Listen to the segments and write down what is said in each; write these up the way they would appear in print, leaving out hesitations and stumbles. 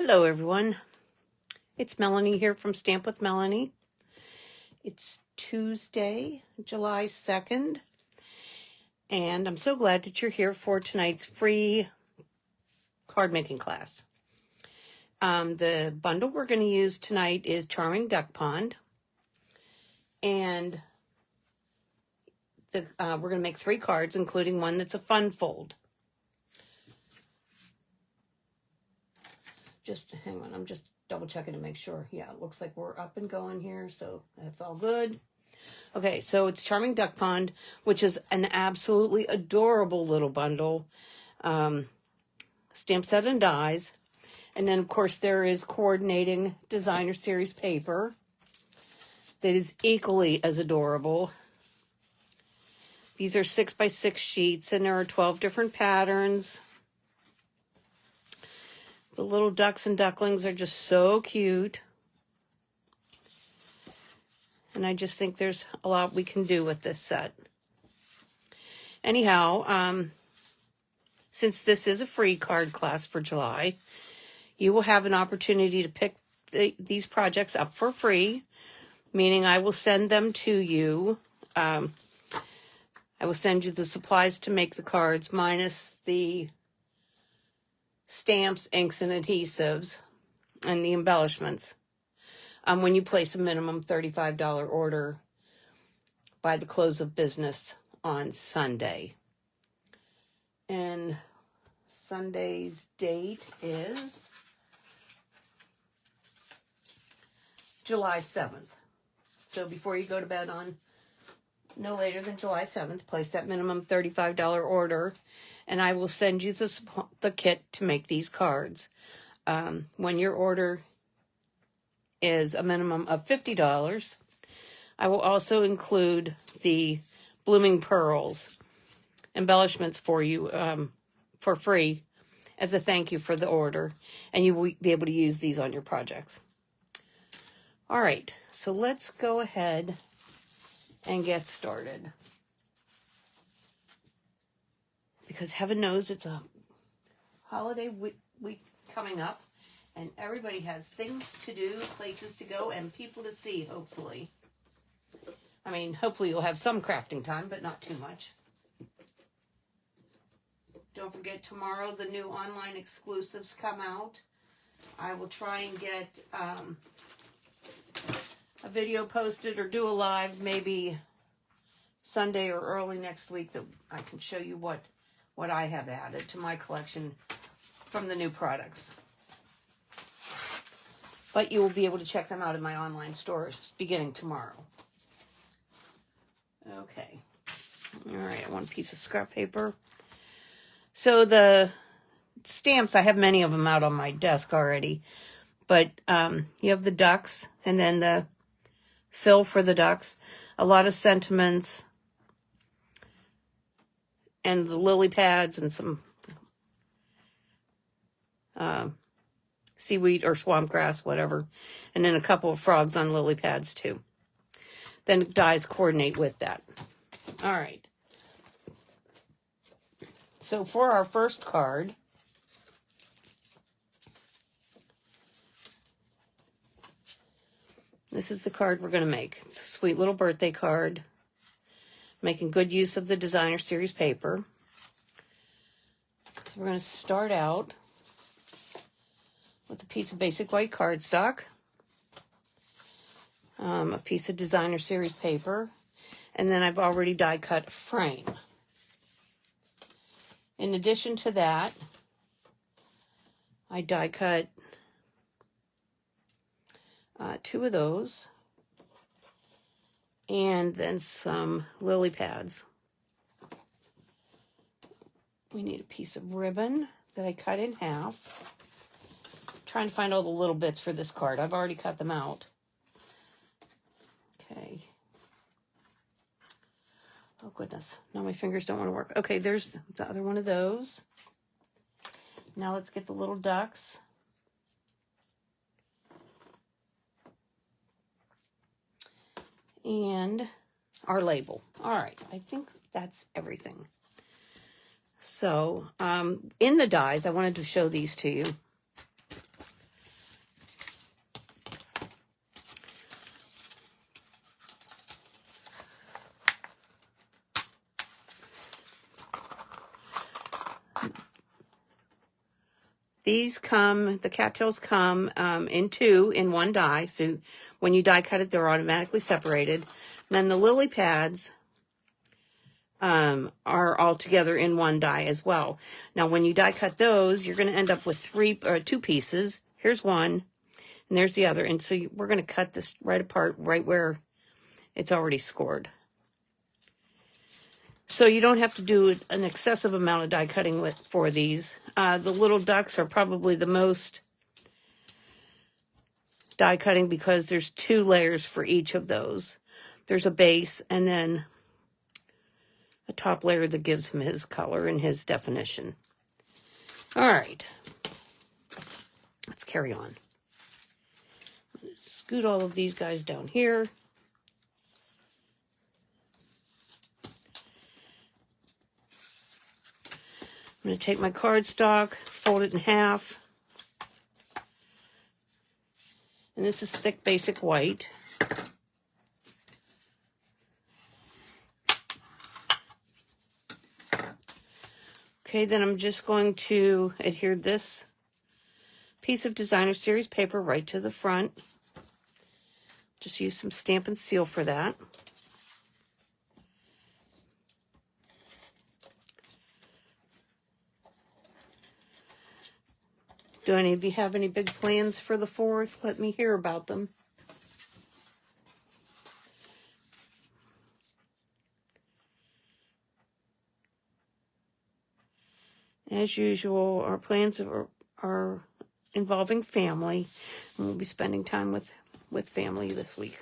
Hello everyone, it's Melanie here from Stamp with Melanie. It's Tuesday, July 2nd, and I'm so glad that you're here for tonight's free card making class. The bundle we're going to use tonight is Charming Duck Pond, and we're going to make 3 cards, including one that's a fun fold. Just hang on, I'm just double checking to make sure. Yeah, it looks like we're up and going here, so that's all good. Okay, so it's Charming Duck Pond, which is an absolutely adorable little bundle. Stamp set and dies. And then, of course, there is coordinating designer series paper that is equally as adorable. These are 6x6 sheets, and there are 12 different patterns. The little ducks and ducklings are just so cute. And I just think there's a lot we can do with this set. Anyhow, since this is a free card class for July, you will have an opportunity to pick these projects up for free, meaning I will send them to you. I will send you the supplies to make the cards, minus the stamps, inks, and adhesives, and the embellishments. When you place a minimum $35 order by the close of business on Sunday. And Sunday's date is July 7th. So before you go to bed on no later than July 7th, place that minimum $35 order, and I will send you the kit to make these cards. When your order is a minimum of $50, I will also include the Blooming Pearls embellishments for you for free as a thank you for the order, and you will be able to use these on your projects. All right, so let's go ahead and get started. Because heaven knows it's a holiday week coming up, and everybody has things to do, places to go, and people to see, hopefully. I mean, hopefully you'll have some crafting time, but not too much. Don't forget, tomorrow the new online exclusives come out. I will try and get a video posted or do a live maybe Sunday or early next week that I can show you what I have added to my collection from the new products. But you will be able to check them out in my online stores beginning tomorrow. Okay. All right, one piece of scrap paper. So the stamps, I have many of them out on my desk already. But you have the ducks, and then the fill for the ducks. A lot of sentiments, and the lily pads, and some seaweed or swamp grass, whatever. And then a couple of frogs on lily pads too. Then dies coordinate with that. All right. So for our first card, this is the card we're going to make. It's a sweet little birthday card. Making good use of the designer series paper. So we're going to start out with a piece of basic white cardstock, a piece of designer series paper, and then I've already die cut a frame. In addition to that, I die cut 2 of those, and then some lily pads. We need a piece of ribbon that I cut in half. I'm trying to find all the little bits for this card. I've already cut them out. Okay. Oh, goodness. Now my fingers don't want to work. Okay, there's the other one of those. Now let's get the little ducks. And our label. All right, I think that's everything. So, in the dies, I wanted to show these to you. These come, the cattails come in two in one die. So when you die cut it, they're automatically separated. And then the lily pads are all together in one die as well. Now, when you die cut those, you're going to end up with two pieces. Here's one, and there's the other. And so we're going to cut this right apart, right where it's already scored. So you don't have to do an excessive amount of die cutting for these. The little ducks are probably the most die cutting because there's 2 layers for each of those. There's a base and then a top layer that gives him his color and his definition. All right, let's carry on. Scoot all of these guys down here. I'm going to take my cardstock, fold it in half. And this is thick basic white. Okay, then I'm just going to adhere this piece of Designer Series paper right to the front. Just use some Stampin' Seal for that. Do any of you have any big plans for the 4th? Let me hear about them. As usual, our plans are involving family, and we'll be spending time with family this week.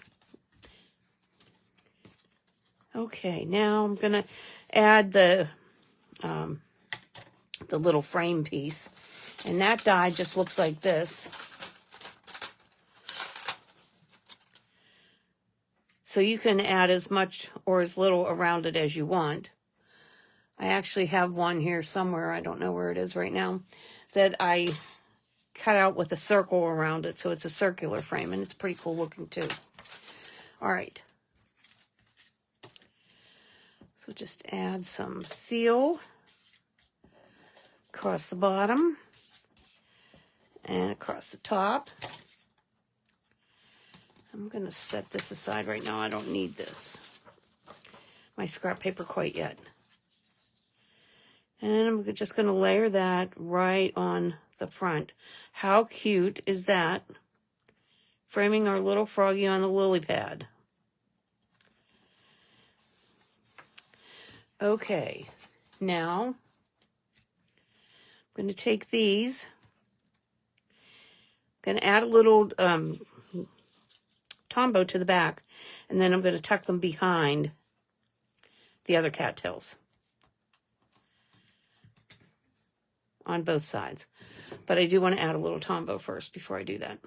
Okay, now I'm going to add the little frame piece. And that die just looks like this. So you can add as much or as little around it as you want. I actually have one here somewhere, I don't know where it is right now, that I cut out with a circle around it, so it's a circular frame, and it's pretty cool looking too. All right. So just add some seal across the bottom. And across the top. I'm going to set this aside right now. I don't need this, my scrap paper, quite yet. And I'm just going to layer that right on the front. How cute is that? Framing our little froggy on the lily pad. Okay, now I'm going to take these. Going to add a little Tombow to the back, and then I'm going to tuck them behind the other cattails on both sides. But I do want to add a little Tombow first before I do that,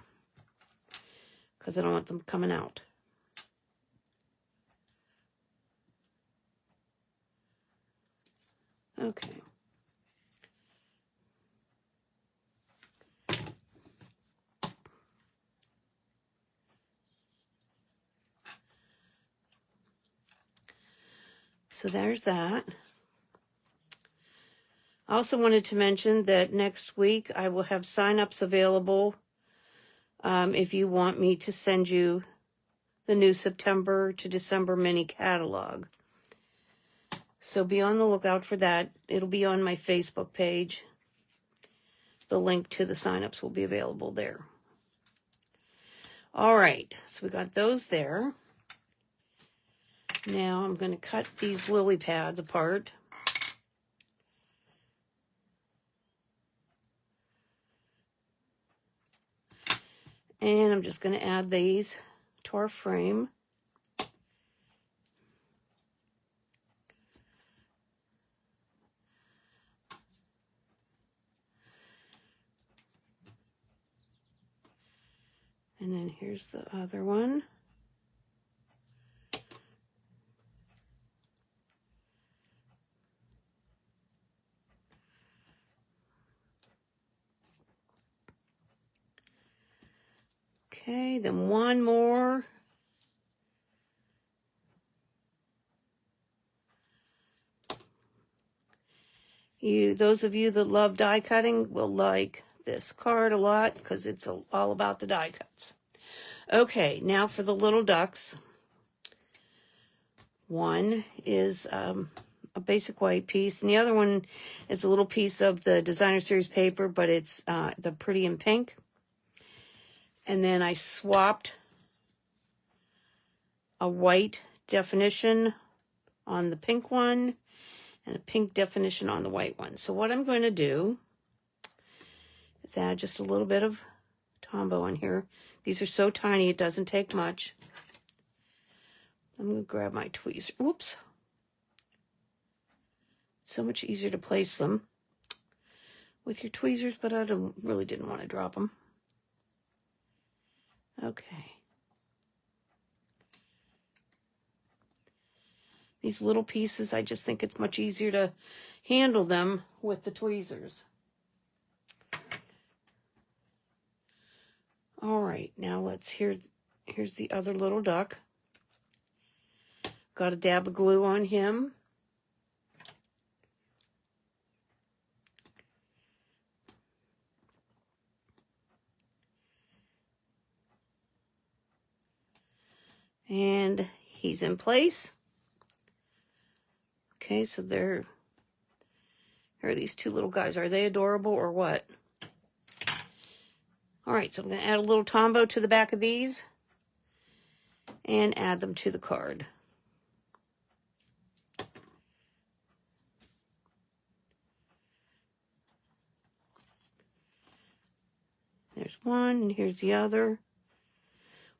because I don't want them coming out. Okay. So there's that. I also wanted to mention that next week I will have sign-ups available if you want me to send you the new September to December mini catalog. So be on the lookout for that. It'll be on my Facebook page. The link to the sign-ups will be available there. All right, so we got those there. Now I'm going to cut these lily pads apart. And I'm just going to add these to our frame. And then here's the other one. Okay, then one more. Those of you that love die cutting will like this card a lot because it's all about the die cuts. Okay, now for the little ducks. One is a basic white piece, and the other one is a little piece of the Designer Series paper, but it's the Pretty in Pink. And then I swapped a white definition on the pink one and a pink definition on the white one. So what I'm going to do is add just a little bit of Tombow on here. These are so tiny, it doesn't take much. I'm going to grab my tweezers. Whoops. It's so much easier to place them with your tweezers, but I really didn't want to drop them. Okay. These little pieces, I just think it's much easier to handle them with the tweezers. All right, now here's the other little duck. Got a dab of glue on him. And he's in place. Okay, so here are these two little guys. Are they adorable or what? All right, so I'm going to add a little Tombow to the back of these and add them to the card. There's one, and here's the other.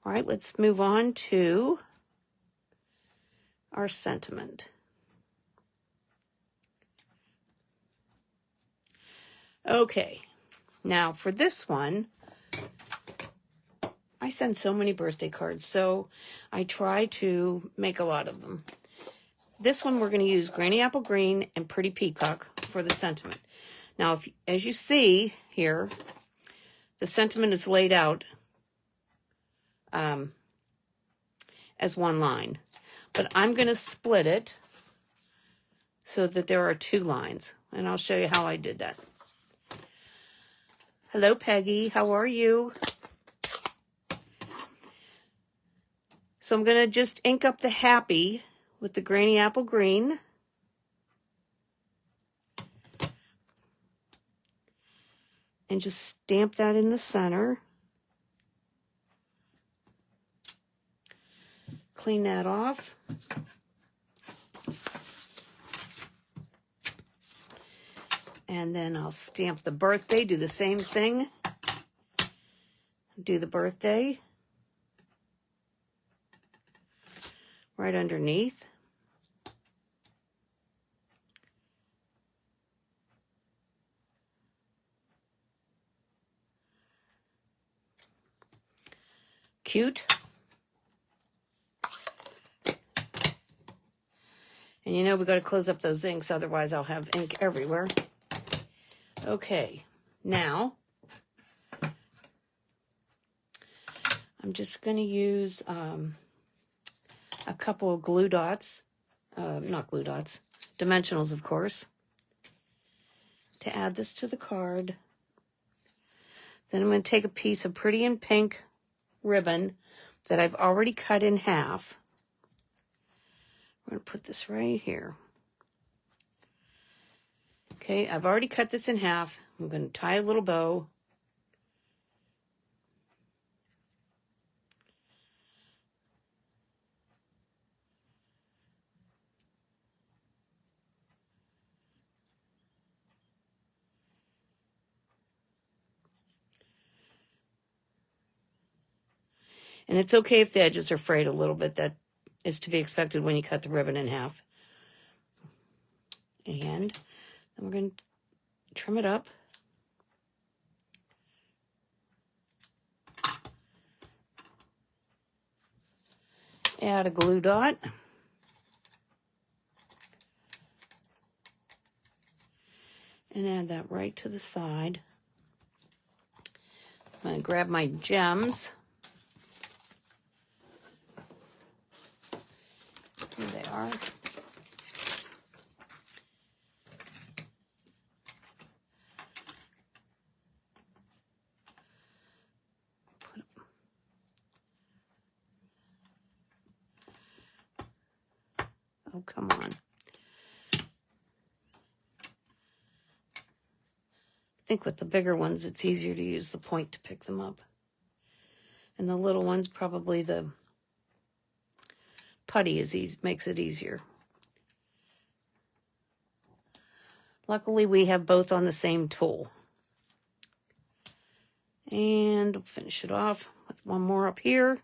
All right, let's move on to our sentiment. Okay, now for this one, I send so many birthday cards, so I try to make a lot of them. This one we're going to use Granny Apple Green and Pretty Peacock for the sentiment. Now, as you see here, the sentiment is laid out as one line, but I'm going to split it so that there are two lines, and I'll show you how I did that. Hello, Peggy. How are you? So I'm going to just ink up the happy with the Granny Apple Green. And just stamp that in the center. Clean that off. And then I'll stamp the birthday, do the same thing. Do the birthday right underneath. Cute. And you know we got to close up those inks, otherwise I'll have ink everywhere. Okay, now I'm just going to use a couple of glue dots, not glue dots, dimensionals, of course, to add this to the card. Then I'm going to take a piece of Pretty in Pink ribbon that I've already cut in half. I'm going to put this right here. Okay, I've already cut this in half. I'm going to tie a little bow. And it's okay if the edges are frayed a little bit. That is to be expected when you cut the ribbon in half. And then we're going to trim it up. Add a glue dot. And add that right to the side. I'm going to grab my gems. Here they are. Oh, come on. I think with the bigger ones, it's easier to use the point to pick them up. And the little ones, probably the putty makes it easier. Luckily, we have both on the same tool. And finish it off with one more up here.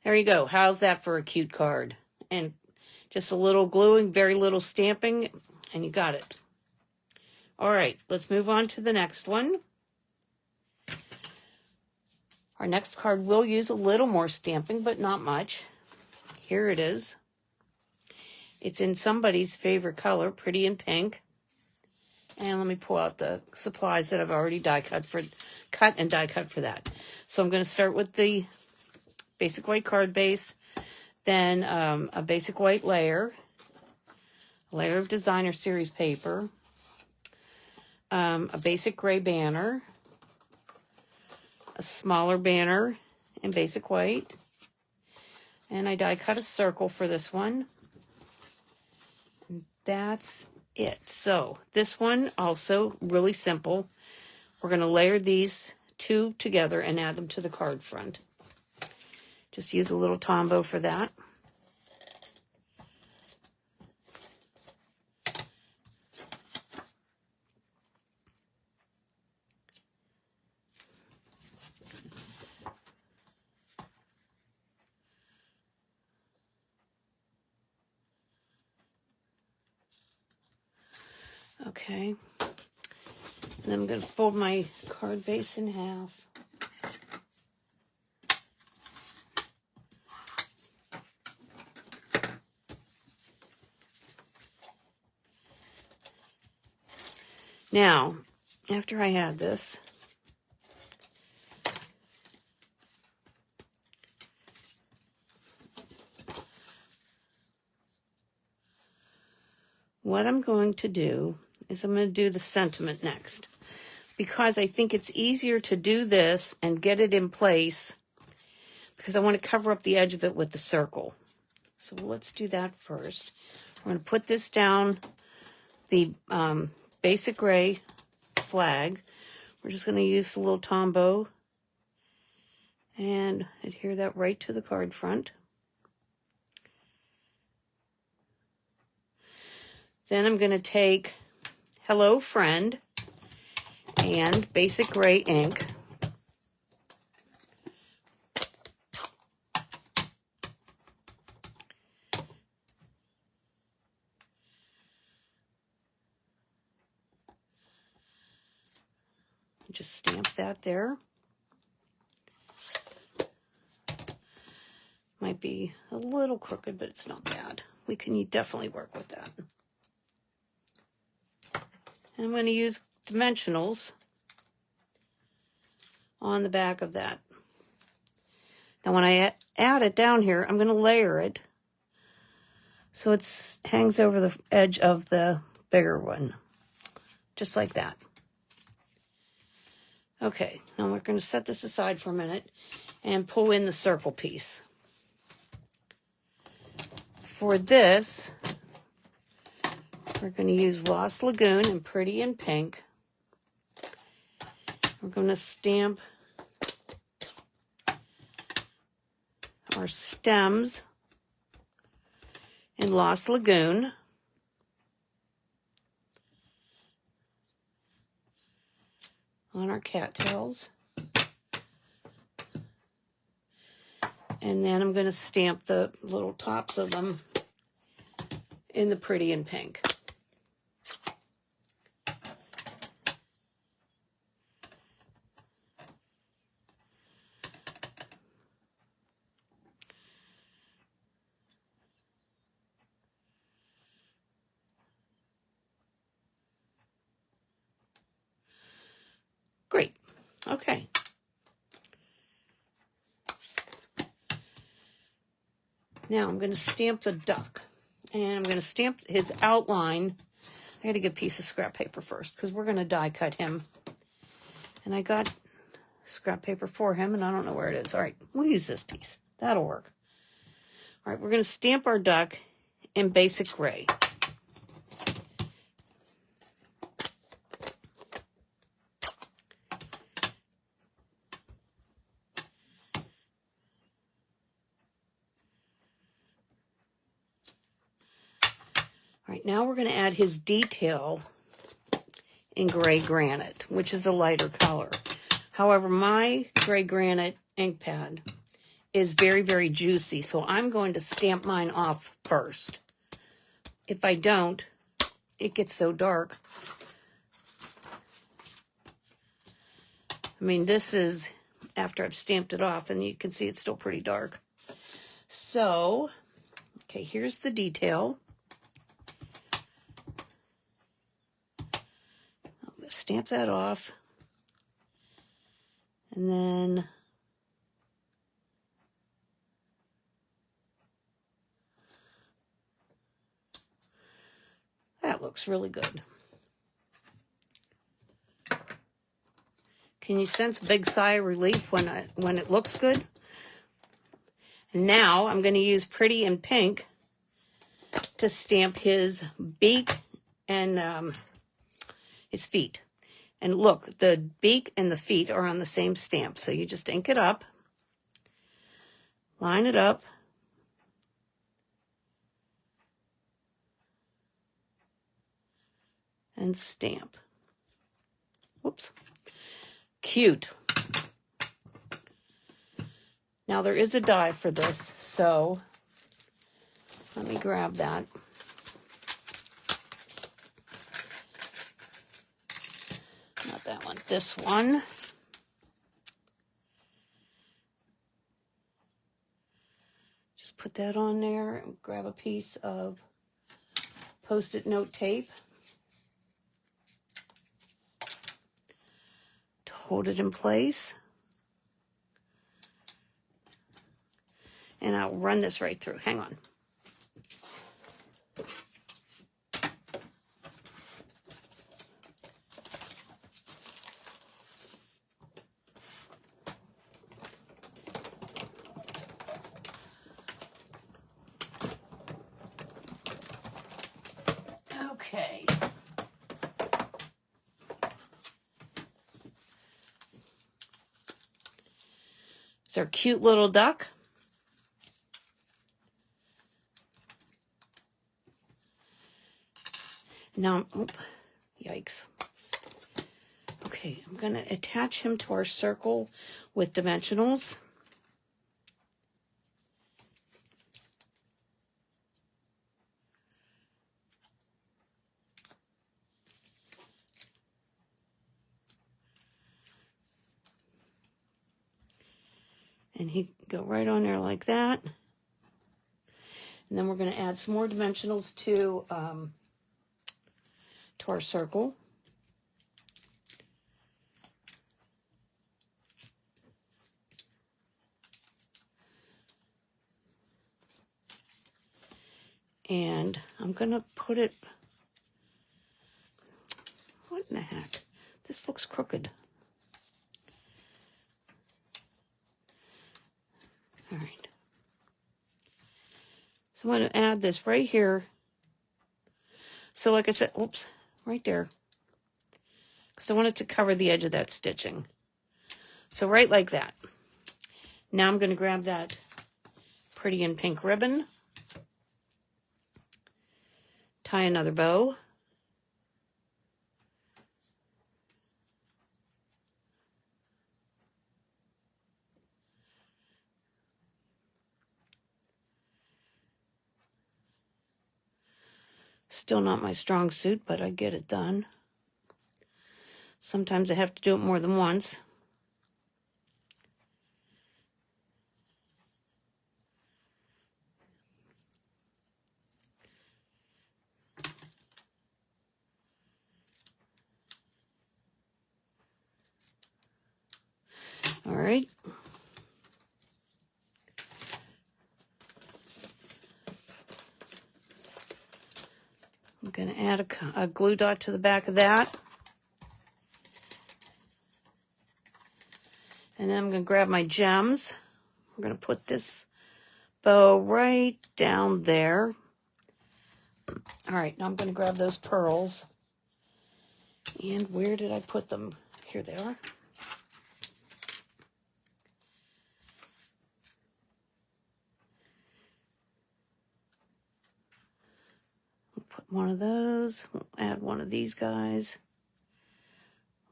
There you go. How's that for a cute card? And just a little gluing, very little stamping, and you got it. All right, let's move on to the next one. Our next card will use a little more stamping, but not much. Here it is. It's in somebody's favorite color, Pretty in Pink. And let me pull out the supplies that I've already cut and die cut for that. So I'm going to start with the basic white card base, then a basic white layer, a layer of designer series paper, a basic gray banner, a smaller banner in basic white, and I die cut a circle for this one. And that's it. So this one also really simple. We're going to layer these two together and add them to the card front. Just use a little Tombow for that. Okay. And then I'm going to fold my card base in half. Now, after I add this, what I'm going to do is I'm going to do the sentiment next, because I think it's easier to do this and get it in place, because I want to cover up the edge of it with the circle. So let's do that first. We're going to put this down the basic gray flag. We're just going to use the little Tombow and adhere that right to the card front. Then I'm going to take Hello Friend and basic gray ink. Just stamp that there. Might be a little crooked, but it's not bad. We can definitely work with that. And I'm going to use dimensionals on the back of that. Now when I add it down here, I'm going to layer it so it hangs over the edge of the bigger one, just like that. Okay, now we're going to set this aside for a minute and pull in the circle piece. For this, we're going to use Lost Lagoon and Pretty in Pink. We're going to stamp our stems in Lost Lagoon. On our cattails. And then I'm going to stamp the little tops of them in the Pretty in Pink. Great. Okay. Now I'm going to stamp the duck. And I'm going to stamp his outline. I got to get a piece of scrap paper first, because we're going to die cut him. And I got scrap paper for him, and I don't know where it is. All right, we'll use this piece. That'll work. All right, we're going to stamp our duck in Basic Gray. All right, now we're going to add his detail in Gray Granite, which is a lighter color. However, my Gray Granite ink pad is very, very juicy, so I'm going to stamp mine off first. If I don't, it gets so dark. I mean, this is after I've stamped it off, and you can see it's still pretty dark. So, okay, here's the detail. I'm going to stamp that off. And then that looks really good. Can you sense a big sigh of relief when it looks good? And now I'm going to use Pretty in Pink to stamp his beak and his feet. And look, the beak and the feet are on the same stamp. So you just ink it up, line it up, and stamp. Whoops. Cute. Now there is a die for this, so let me grab that. Not that one, this one. Just put that on there and grab a piece of Post-it note tape to hold it in place. And I'll run this right through. Hang on. Okay. It's our cute little duck. Now, yikes. Okay, I'm going to attach him to our circle with dimensionals. And he go right on there like that. And then we're going to add some more dimensionals to our circle. And I'm going to put it, what in the heck? This looks crooked. All right. So I'm going to add this right here. So like I said, oops, right there. Because I want it to cover the edge of that stitching. So right like that. Now I'm going to grab that Pretty in Pink ribbon. Tie another bow. Still not my strong suit, but I get it done. Sometimes I have to do it more than once. All right. I'm going to add a glue dot to the back of that. And then I'm going to grab my gems. I'm going to put this bow right down there. All right, now I'm going to grab those pearls. And where did I put them? Here they are. Put one of those. We'll add one of these guys.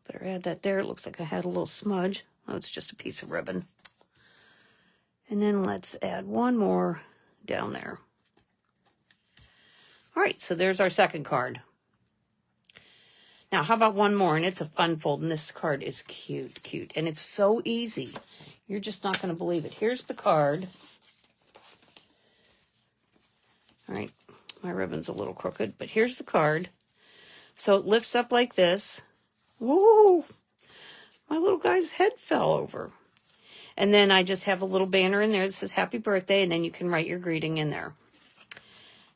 Better add that there. It looks like I had a little smudge. Oh, it's just a piece of ribbon. And then let's add one more down there. All right, so there's our second card. Now, how about one more? And it's a fun fold, and this card is cute, cute. And it's so easy. You're just not going to believe it. Here's the card. All right, my ribbon's a little crooked, but here's the card. So it lifts up like this. Woo! My little guy's head fell over. And then I just have a little banner in there that says happy birthday, and then you can write your greeting in there.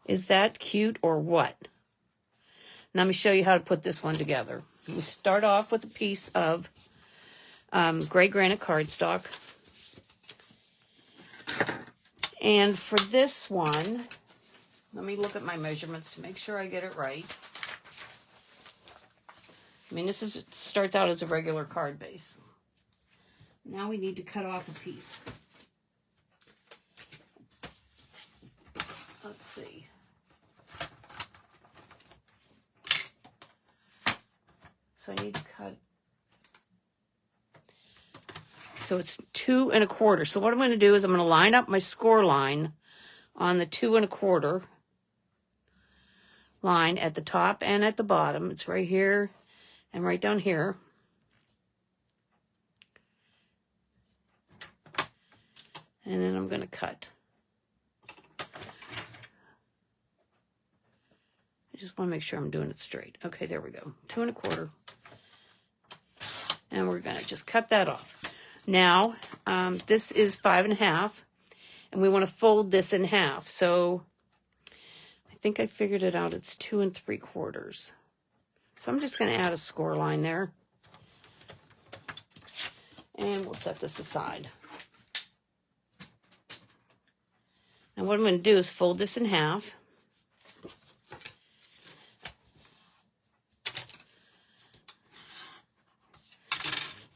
Is that cute or what? Now, let me show you how to put this one together. We start off with a piece of gray granite cardstock. And for this one, let me look at my measurements to make sure I get it right. I mean, starts out as a regular card base. Now we need to cut off a piece. Let's see. So I need to cut. So it's 2 1/4. So what I'm going to do is I'm going to line up my score line on the 2 1/4 line at the top and at the bottom. It's right here and right down here. And then I'm going to cut. I just want to make sure I'm doing it straight. Okay, there we go. 2 1/4. And we're going to just cut that off. Now, this is 5 1/2. And we want to fold this in half. So I think I figured it out. It's 2 3/4. So I'm just going to add a score line there. And we'll set this aside. Now what I'm going to do is fold this in half.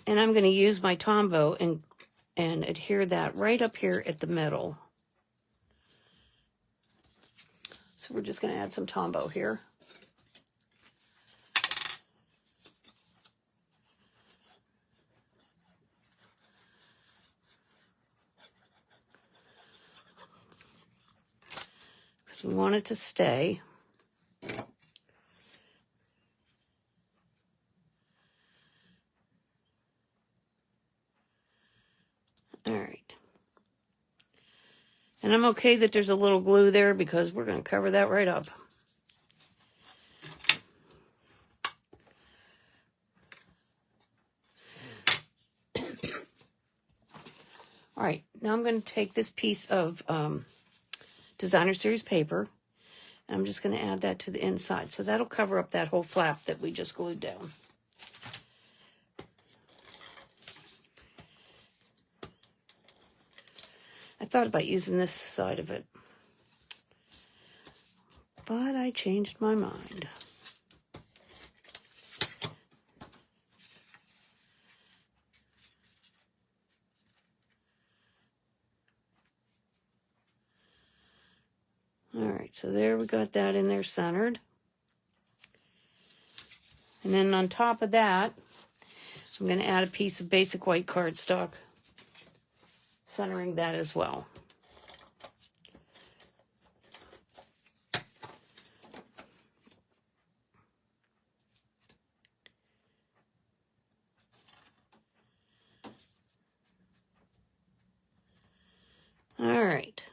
And I'm going to use my Tombow and adhere that right up here at the middle. So we're just going to add some Tombow here. Because we want it to stay. All right. And I'm okay that there's a little glue there because we're going to cover that right up. All right, now I'm going to take this piece of Designer Series paper, and I'm just going to add that to the inside. So that'll cover up that whole flap that we just glued down. I thought about using this side of it, but I changed my mind. All right, so there we got that in there centered. And then on top of that, I'm going to add a piece of basic white cardstock, centering that as well. All right.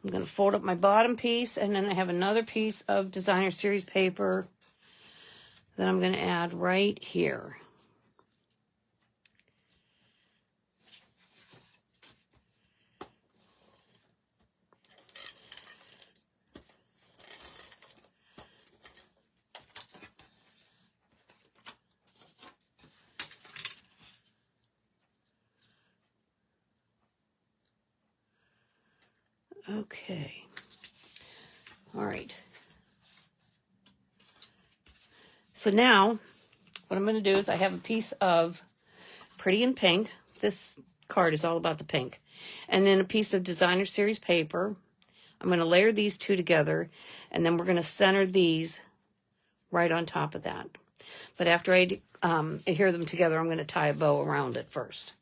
I'm going to fold up my bottom piece, and then I have another piece of Designer Series paper that I'm going to add right here. Okay. All right. So now what I'm going to do is I have a piece of Pretty in Pink. This card is all about the pink. And then a piece of Designer Series paper. I'm going to layer these two together, and then we're going to center these right on top of that. But after I adhere them together, I'm going to tie a bow around it first.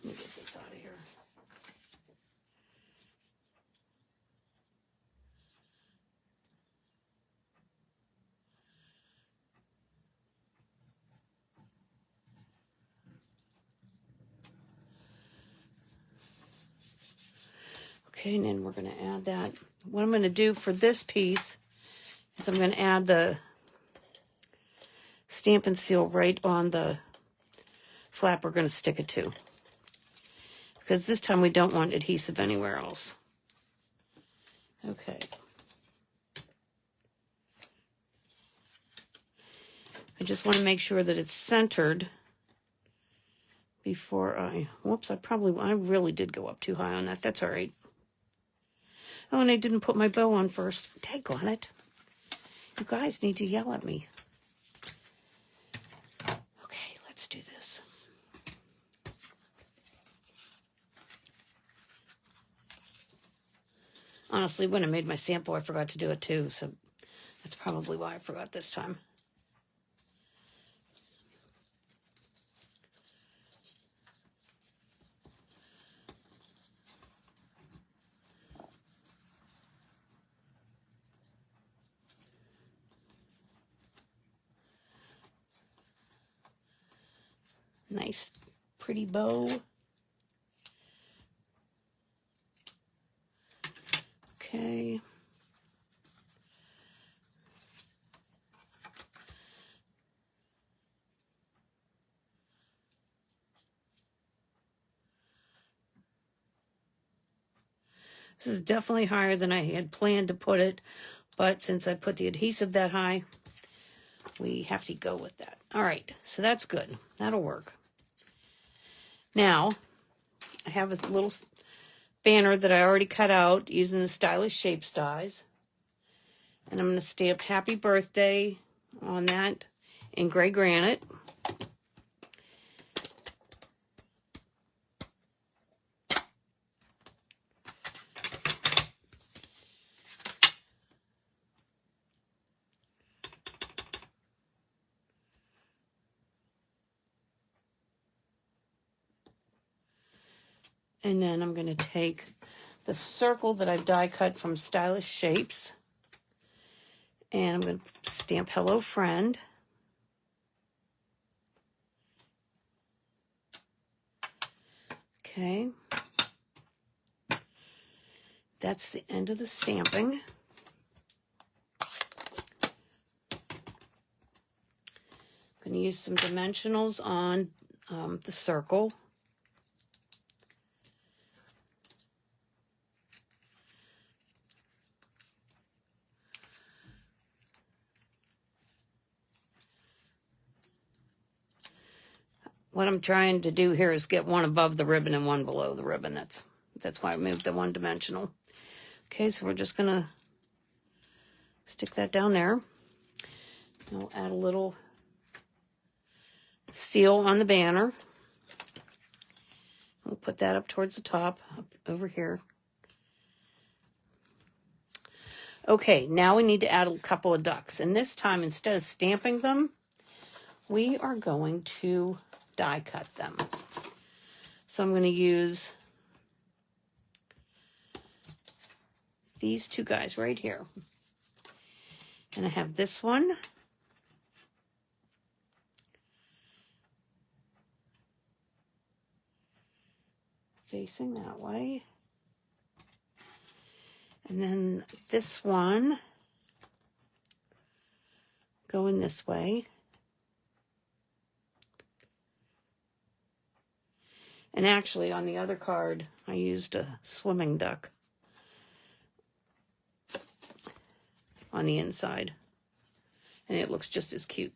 Let me get this out of here. Okay, and then we're going to add that. What I'm going to do for this piece is I'm going to add the Stampin' Seal right on the flap we're going to stick it to. Because this time we don't want adhesive anywhere else. Okay. I just want to make sure that it's centered before whoops, I really did go up too high on that. That's all right. Oh, and I didn't put my bow on first. Daggone it. You guys need to yell at me. Okay, let's do this. Honestly, when I made my sample, I forgot to do it too, so that's probably why I forgot this time. Nice, pretty bow. Okay. This is definitely higher than I had planned to put it, but since I put the adhesive that high, we have to go with that. All right, so that's good. That'll work. Now, I have a little banner that I already cut out using the Stylish Shapes dies. And I'm going to stamp Happy Birthday on that in gray granite. And then I'm going to take the circle that I've die cut from Stylish Shapes. And I'm going to stamp Hello Friend. Okay. That's the end of the stamping. I'm going to use some dimensionals on the circle. What I'm trying to do here is get one above the ribbon and one below the ribbon. That's why I moved the one dimensional. Okay, so we're just going to stick that down there. I'll add a little seal on the banner. We'll put that up towards the top, up over here. Okay, now we need to add a couple of ducks. And this time, instead of stamping them, we are going to die cut them. So I'm going to use these two guys right here. And I have this one. Facing that way. And then this one going this way. And actually, on the other card, I used a swimming duck on the inside. And it looks just as cute.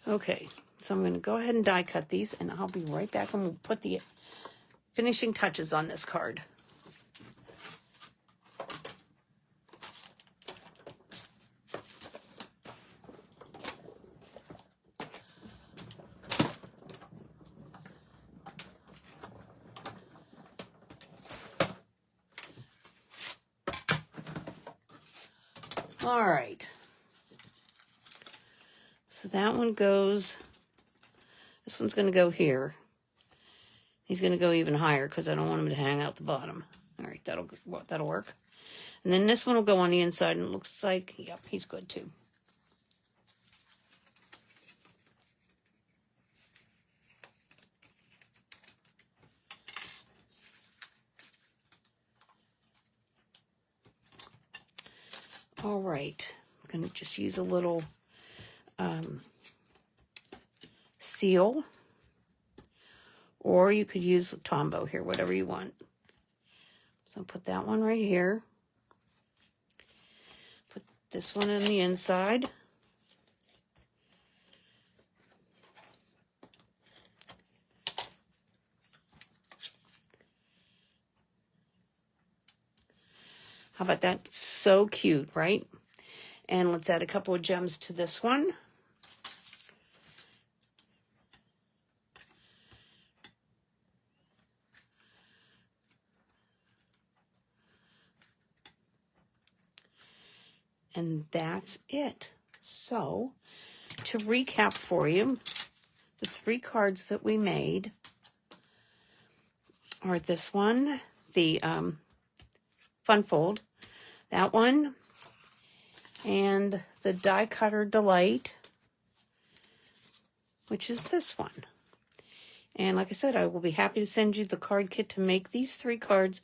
Okay, so I'm going to go ahead and die cut these, and I'll be right back and we'll put the finishing touches on this card. All right. So that one goes, this one's going to go here. He's going to go even higher because I don't want him to hang out the bottom. All right, that'll work. And then this one will go on the inside, and it looks like, yep, he's good too. All right, I'm going to just use a little seal, or you could use Tombow here, whatever you want. So put that one right here. Put this one on the inside. How about that? So cute, right? And let's add a couple of gems to this one. And that's it. So, to recap for you, the 3 cards that we made are this one, the Fun Fold, that one, and the Die Cutter Delight, which is this one. And like I said, I will be happy to send you the card kit to make these 3 cards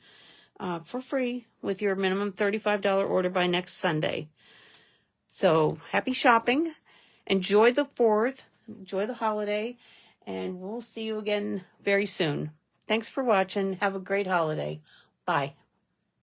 for free with your minimum $35 order by next Sunday. So happy shopping. Enjoy the 4th. Enjoy the holiday. And we'll see you again very soon. Thanks for watching. Have a great holiday. Bye.